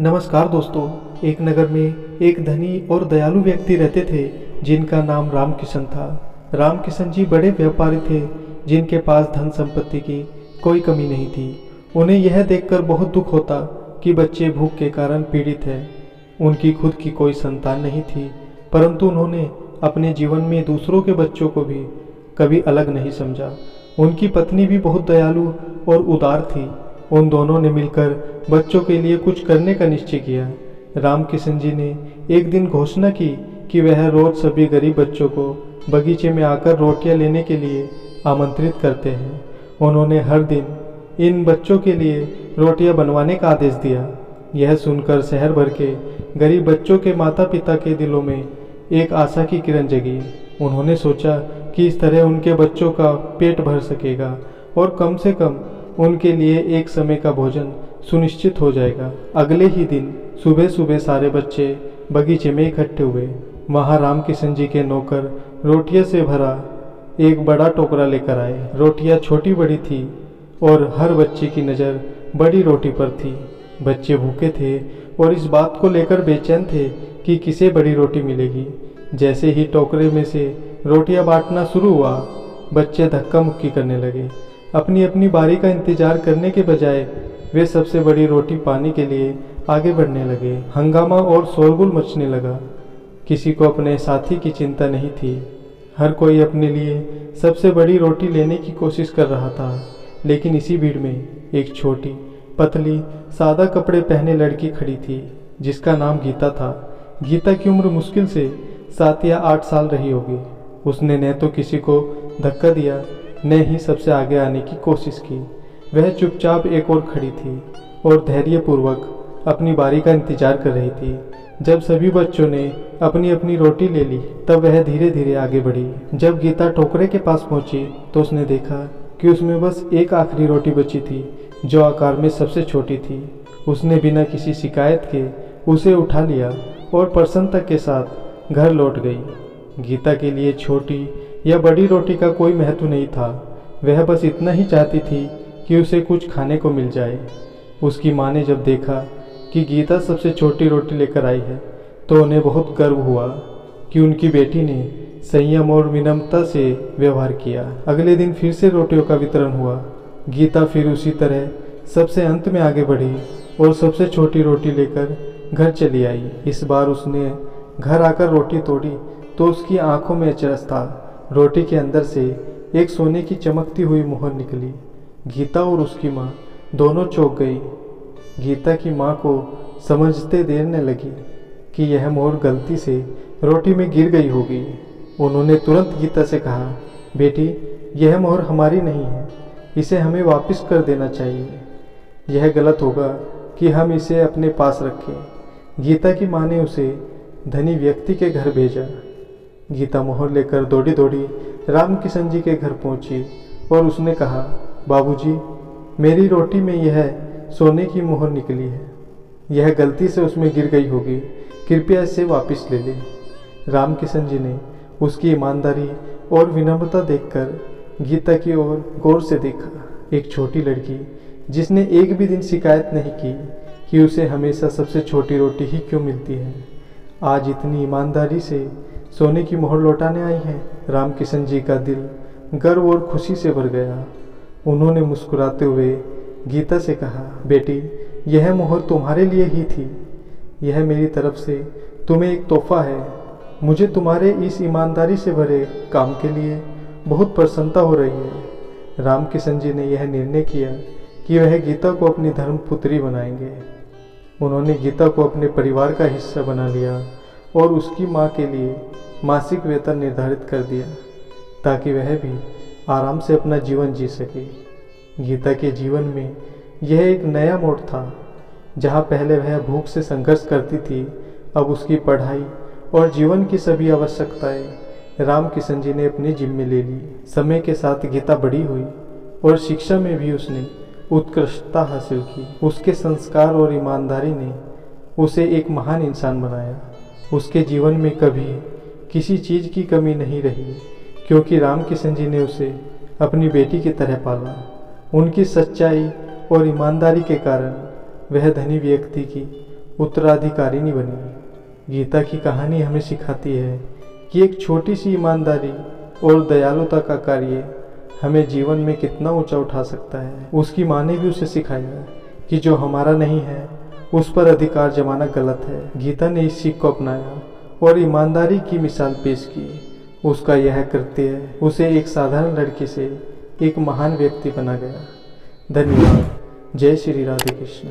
नमस्कार दोस्तों। एक नगर में एक धनी और दयालु व्यक्ति रहते थे जिनका नाम रामकिशन था। रामकिशन जी बड़े व्यापारी थे जिनके पास धन संपत्ति की कोई कमी नहीं थी। उन्हें यह देखकर बहुत दुख होता कि बच्चे भूख के कारण पीड़ित हैं। उनकी खुद की कोई संतान नहीं थी, परंतु उन्होंने अपने जीवन में दूसरों के बच्चों को भी कभी अलग नहीं समझा। उनकी पत्नी भी बहुत दयालु और उदार थी। उन दोनों ने मिलकर बच्चों के लिए कुछ करने का निश्चय किया। रामकिशन जी ने एक दिन घोषणा की कि वह रोज सभी गरीब बच्चों को बगीचे में आकर रोटियां लेने के लिए आमंत्रित करते हैं। उन्होंने हर दिन इन बच्चों के लिए रोटियां बनवाने का आदेश दिया। यह सुनकर शहर भर के गरीब बच्चों के माता पिता के दिलों में एक आशा की किरण जगी। उन्होंने सोचा कि इस तरह उनके बच्चों का पेट भर सकेगा और कम से कम उनके लिए एक समय का भोजन सुनिश्चित हो जाएगा। अगले ही दिन सुबह सुबह सारे बच्चे बगीचे में इकट्ठे हुए। वहाँ रामकिशन जी के नौकर रोटियों से भरा एक बड़ा टोकरा लेकर आए। रोटियाँ छोटी बड़ी थी और हर बच्चे की नज़र बड़ी रोटी पर थी। बच्चे भूखे थे और इस बात को लेकर बेचैन थे कि किसे बड़ी रोटी मिलेगी। जैसे ही टोकरे में से रोटियां बांटना शुरू हुआ, बच्चे धक्का मुक्की करने लगे। अपनी अपनी बारी का इंतजार करने के बजाय वे सबसे बड़ी रोटी पाने के लिए आगे बढ़ने लगे। हंगामा और शोरगुल मचने लगा। किसी को अपने साथी की चिंता नहीं थी। हर कोई अपने लिए सबसे बड़ी रोटी लेने की कोशिश कर रहा था। लेकिन इसी भीड़ में एक छोटी पतली सादा कपड़े पहने लड़की खड़ी थी जिसका नाम गीता था। गीता की उम्र मुश्किल से 7 या 8 साल रही होगी। उसने न तो किसी को धक्का दिया, न ही सबसे आगे आने की कोशिश की। वह चुपचाप एक ओर खड़ी थी और धैर्यपूर्वक अपनी बारी का इंतजार कर रही थी। जब सभी बच्चों ने अपनी अपनी रोटी ले ली, तब वह धीरे धीरे आगे बढ़ी। जब गीता टोकरे के पास पहुंची तो उसने देखा कि उसमें बस एक आखिरी रोटी बची थी जो आकार में सबसे छोटी थी। उसने बिना किसी शिकायत के उसे उठा लिया और प्रसन्नता के साथ घर लौट गई। गीता के लिए छोटी या बड़ी रोटी का कोई महत्व नहीं था। वह बस इतना ही चाहती थी कि उसे कुछ खाने को मिल जाए। उसकी माँ ने जब देखा कि गीता सबसे छोटी रोटी लेकर आई है तो उन्हें बहुत गर्व हुआ कि उनकी बेटी ने संयम और विनम्रता से व्यवहार किया। अगले दिन फिर से रोटियों का वितरण हुआ। गीता फिर उसी तरह सबसे अंत में आगे बढ़ी और सबसे छोटी रोटी लेकर घर चली आई। इस बार उसने घर आकर रोटी तोड़ी तो उसकी आंखों में अचरज था। रोटी के अंदर से एक सोने की चमकती हुई मोहर निकली। गीता और उसकी माँ दोनों चौंक गई। गीता की माँ को समझते देर न लगी कि यह मोहर गलती से रोटी में गिर गई होगी। उन्होंने तुरंत गीता से कहा, बेटी, यह मोहर हमारी नहीं है, इसे हमें वापस कर देना चाहिए। यह गलत होगा कि हम इसे अपने पास रखें। गीता की माँ ने उसे धनी व्यक्ति के घर भेजा। गीता मोहर लेकर दौड़ी दौड़ी रामकिशन जी के घर पहुंची और उसने कहा, बाबूजी, मेरी रोटी में यह सोने की मोहर निकली है। यह गलती से उसमें गिर गई होगी, कृपया इसे वापस ले लें। रामकिशन जी ने उसकी ईमानदारी और विनम्रता देखकर गीता की ओर गौर से देखा। एक छोटी लड़की जिसने एक भी दिन शिकायत नहीं की कि उसे हमेशा सबसे छोटी रोटी ही क्यों मिलती है, आज इतनी ईमानदारी से सोने की मोहर लौटाने आई है। रामकिशन जी का दिल गर्व और खुशी से भर गया। उन्होंने मुस्कुराते हुए गीता से कहा, बेटी, यह मोहर तुम्हारे लिए ही थी। यह मेरी तरफ से तुम्हें एक तोहफा है। मुझे तुम्हारे इस ईमानदारी से भरे काम के लिए बहुत प्रसन्नता हो रही है। रामकिशन जी ने यह निर्णय किया कि वह गीता को अपनी धर्मपुत्री बनाएंगे। उन्होंने गीता को अपने परिवार का हिस्सा बना लिया और उसकी माँ के लिए मासिक वेतन निर्धारित कर दिया ताकि वह भी आराम से अपना जीवन जी सके। गीता के जीवन में यह एक नया मोड़ था। जहाँ पहले वह भूख से संघर्ष करती थी, अब उसकी पढ़ाई और जीवन की सभी आवश्यकताएं रामकिशन जी ने अपने जिम्मे ले ली। समय के साथ गीता बड़ी हुई और शिक्षा में भी उसने उत्कृष्टता हासिल की। उसके संस्कार और ईमानदारी ने उसे एक महान इंसान बनाया। उसके जीवन में कभी किसी चीज़ की कमी नहीं रही क्योंकि रामकिशन जी ने उसे अपनी बेटी की तरह पाला। उनकी सच्चाई और ईमानदारी के कारण वह धनी व्यक्ति की उत्तराधिकारिणी बनी। गीता की कहानी हमें सिखाती है कि एक छोटी सी ईमानदारी और दयालुता का कार्य हमें जीवन में कितना ऊंचा उठा सकता है। उसकी माँ ने भी उसे सिखाया कि जो हमारा नहीं है उस पर अधिकार जमाना गलत है। गीता ने इस सीख को अपनाया और ईमानदारी की मिसाल पेश की। उसका यह कृत्य उसे एक साधारण लड़की से एक महान व्यक्ति बना गया। धन्यवाद। जय श्री राधे कृष्ण।